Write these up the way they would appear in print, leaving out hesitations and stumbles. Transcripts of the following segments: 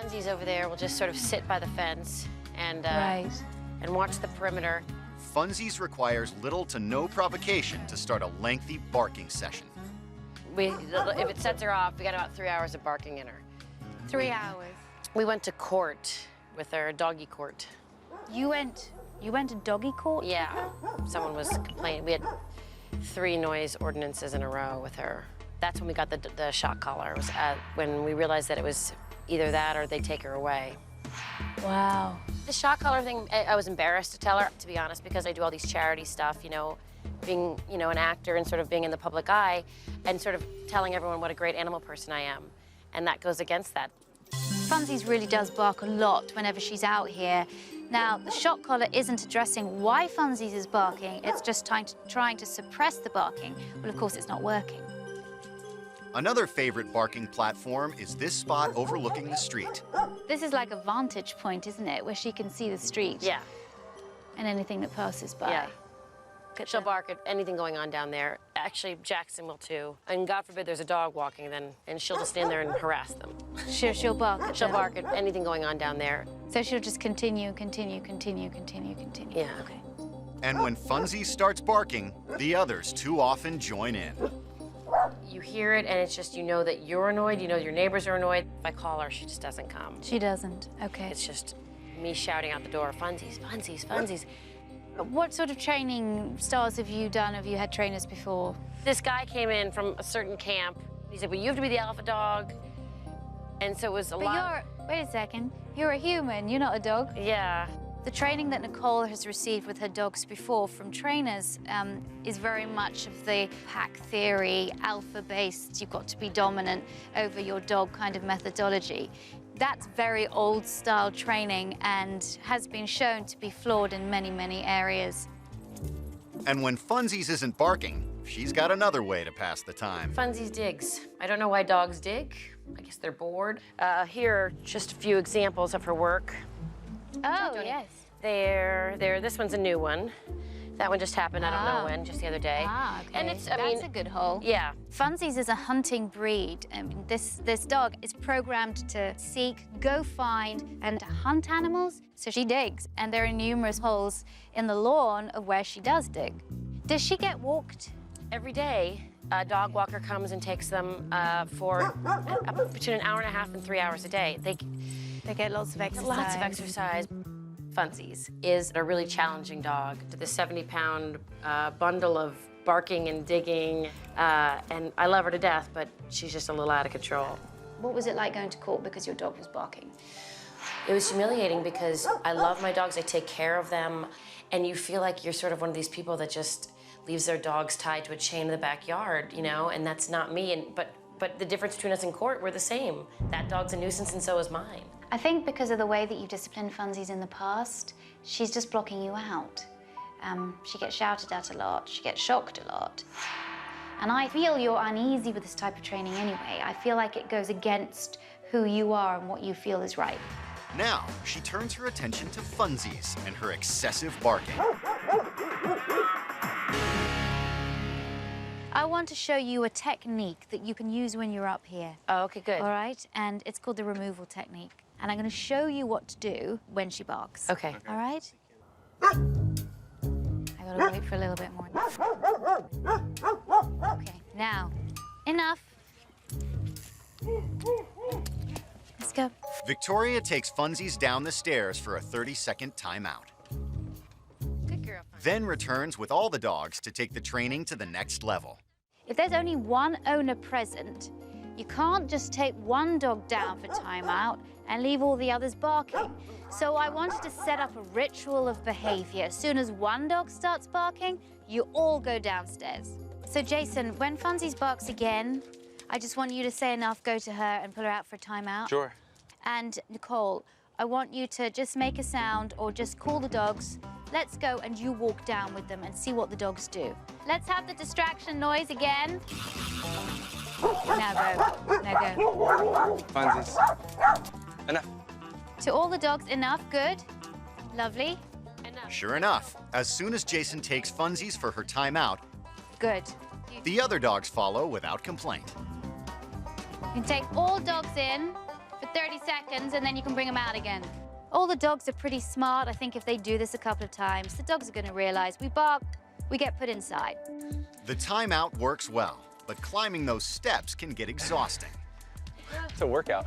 Funsies over there will just sort of sit by the fence and watch the perimeter. Funsies requires little to no provocation to start a lengthy barking session. If it sets her off, we got about 3 hours of barking in her. 3 hours. We went to court with her, doggy court. You went to doggy court? Yeah, someone was complaining. We had 3 noise ordinances in a row with her. That's when we got the shock collar. It was when we realized that it was either that or they'd take her away. Wow. The shock collar thing, I was embarrassed to tell her, to be honest, because I do all these charity stuff, being, an actor and sort of being in the public eye and sort of telling everyone what a great animal person I am. And that goes against that. Funsies really does bark a lot whenever she's out here. Now, the shock collar isn't addressing why Funsies is barking, it's just trying to suppress the barking. Well, of course, it's not working. Another favorite barking platform is this spot overlooking the street. This is like a vantage point, isn't it, where she can see the street? Yeah. And anything that passes by. Yeah. She'll bark at anything going on down there. Actually, Jackson will too. And God forbid there's a dog walking, and she'll just stand there and harass them. She'll bark at She'll them. bark at anything going on down there. So she'll just continue. Yeah. Okay. And when Funsies starts barking, the others too often join in. You hear it, and it's just, you know that you're annoyed, you know your neighbors are annoyed. If I call her, she just doesn't come. She doesn't, okay. It's just me shouting out the door, Funsies, Funsies, Funsies. What sort of training styles have you done? Have you had trainers before? This guy came in from a certain camp. He said, well, you have to be the alpha dog. And so it was a lot. Wait a second, you're a human, you're not a dog. Yeah. The training that Nicole has received with her dogs before from trainers is very much of the pack theory, alpha-based, you've got to be dominant over your dog kind of methodology. That's very old-style training and has been shown to be flawed in many, many areas. And when Funsies isn't barking, she's got another way to pass the time. Funsies digs. I don't know why dogs dig. I guess they're bored. Here are just a few examples of her work. Oh, yes. This one's a new one. That one just happened, I don't know when, just the other day. Ah, okay. And it's, That's a good hole. Yeah. Funsies is a hunting breed. This dog is programmed to seek, go find, and hunt animals. So she digs, and there are numerous holes in the lawn of where she does dig. Does she get walked? Every day, a dog walker comes and takes them for between an hour and a half and 3 hours a day. They get lots of exercise. Lots of exercise. Funsies is a really challenging dog. The 70-pound bundle of barking and digging, and I love her to death, but she's just a little out of control. What was it like going to court because your dog was barking? It was humiliating because I love my dogs, I take care of them, and you feel like you're sort of one of these people that just leaves their dogs tied to a chain in the backyard, and that's not me. But the difference between us in court, we're the same. That dog's a nuisance and so is mine. I think because of the way that you've disciplined Funsies in the past, she's just blocking you out. She gets shouted at a lot, she gets shocked a lot. And I feel you're uneasy with this type of training anyway. I feel like it goes against who you are and what you feel is right. Now, she turns her attention to Funsies and her excessive barking. I want to show you a technique that you can use when you're up here. Oh, okay, good. All right? And it's called the removal technique. And I'm going to show you what to do when she barks. Okay. All right? I got to wait for a little bit more. Okay, now, enough. Let's go. Victoria takes Funsies down the stairs for a 30-second timeout. Good girl. Then returns with all the dogs to take the training to the next level. If there's only one owner present, you can't just take one dog down for timeout and leave all the others barking. So I wanted to set up a ritual of behavior. As soon as one dog starts barking, you all go downstairs. So Jason, when Funsies barks again, I just want you to say enough, go to her and put her out for a timeout. Sure. And Nicole, I want you to just make a sound or just call the dogs. Let's go and you walk down with them and see what the dogs do. Let's have the distraction noise again. Now go. Now go. Funsies. Enough. To all the dogs, enough. Good. Lovely. Enough. Sure enough, as soon as Jason takes Funsies for her timeout, Good. the other dogs follow without complaint. You can take all dogs in for 30 seconds, and then you can bring them out again. All the dogs are pretty smart. I think if they do this a couple of times, the dogs are going to realize we bark, we get put inside. The timeout works well, but climbing those steps can get exhausting. It's a workout.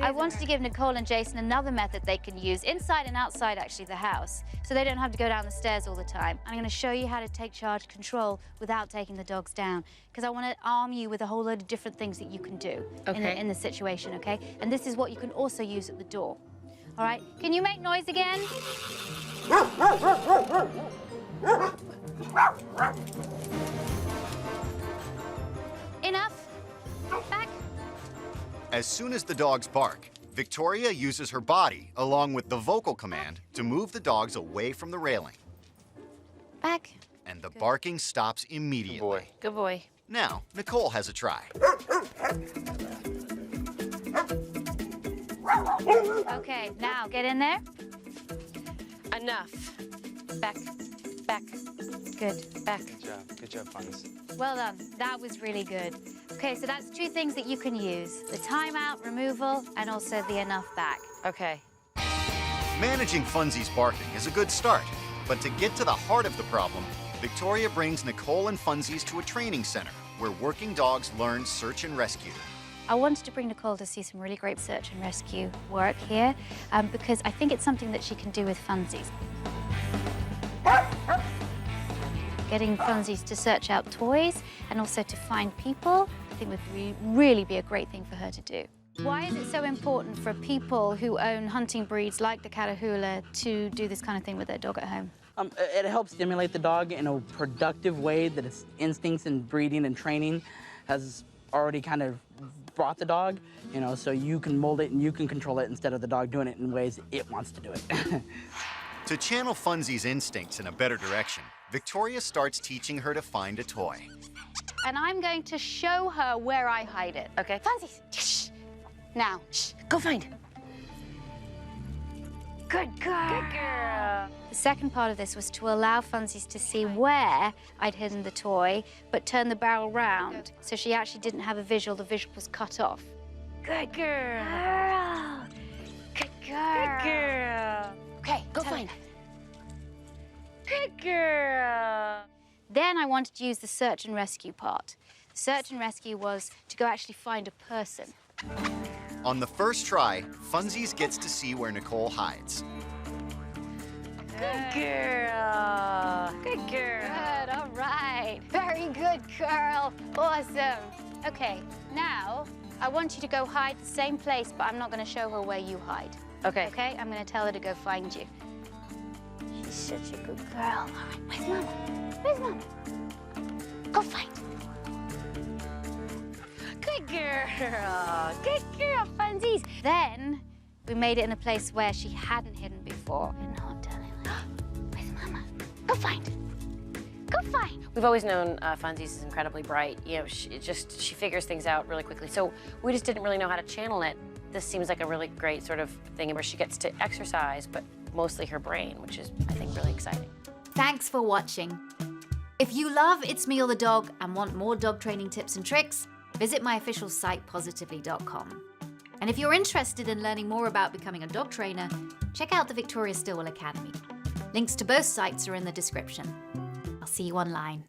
I wanted to give Nicole and Jason another method they can use inside and outside, actually, the house, so they don't have to go down the stairs all the time. I'm going to show you how to take charge control without taking the dogs down, because I want to arm you with a whole load of different things that you can do in the situation, okay? And this is what you can also use at the door. All right? Can you make noise again? Enough. Back. As soon as the dogs bark, Victoria uses her body, along with the vocal command, to move the dogs away from the railing. Back. And the barking stops immediately. Good boy. Good boy. Now, Nicole has a try. Okay, now get in there. Enough. Back. Back. Good. Back. Good job. Good job, Funsies. Well done. That was really good. Okay, so that's two things that you can use. The timeout removal and also the enough back. Okay. Managing Funsies barking is a good start, but to get to the heart of the problem, Victoria brings Nicole and Funsies to a training center where working dogs learn search and rescue. I wanted to bring Nicole to see some really great search and rescue work here because I think it's something that she can do with Funsies. Getting Funsies to search out toys and also to find people, I think would really be a great thing for her to do. Why is it so important for people who own hunting breeds like the Catahoula to do this kind of thing with their dog at home? It helps stimulate the dog in a productive way that its instincts and breeding and training has already kind of brought the dog, you know, so you can mold it and you can control it instead of the dog doing it in ways it wants to do it. To channel Funsies' instincts in a better direction, Victoria starts teaching her to find a toy. And I'm going to show her where I hide it. Okay. Funsies, shh. Now, shh. Go find. Good girl. Good girl. The second part of this was to allow Funsies to see where I'd hidden the toy, but turn the barrel round. So she actually didn't have a visual. The visual was cut off. Good girl. Good girl. Good girl. Okay, Go find. Good girl. Then I wanted to use the search and rescue part. Search and rescue was to go actually find a person. On the first try, Funsies gets to see where Nicole hides. Good girl. Good girl. Good, all right. Very good, girl. Awesome. Okay, now I want you to go hide the same place, but I'm not going to show her where you hide. Okay. Okay? I'm going to tell her to go find you. She's such a good girl. All right, where's Mama? Where's Mama? Go find. Good girl. Good girl, Funsies. Then we made it in a place where she hadn't hidden before. And not telling her. Where's Mama? Go find. Go find. We've always known Funsies is incredibly bright. You know, she figures things out really quickly. So we just didn't really know how to channel it. This seems like a really great sort of thing where she gets to exercise, but mostly her brain, which is, I think, really exciting. Thanks for watching. If you love It's Me or the Dog and want more dog training tips and tricks, visit my official site, positively.com. And if you're interested in learning more about becoming a dog trainer, check out the Victoria Stilwell Academy. Links to both sites are in the description. I'll see you online.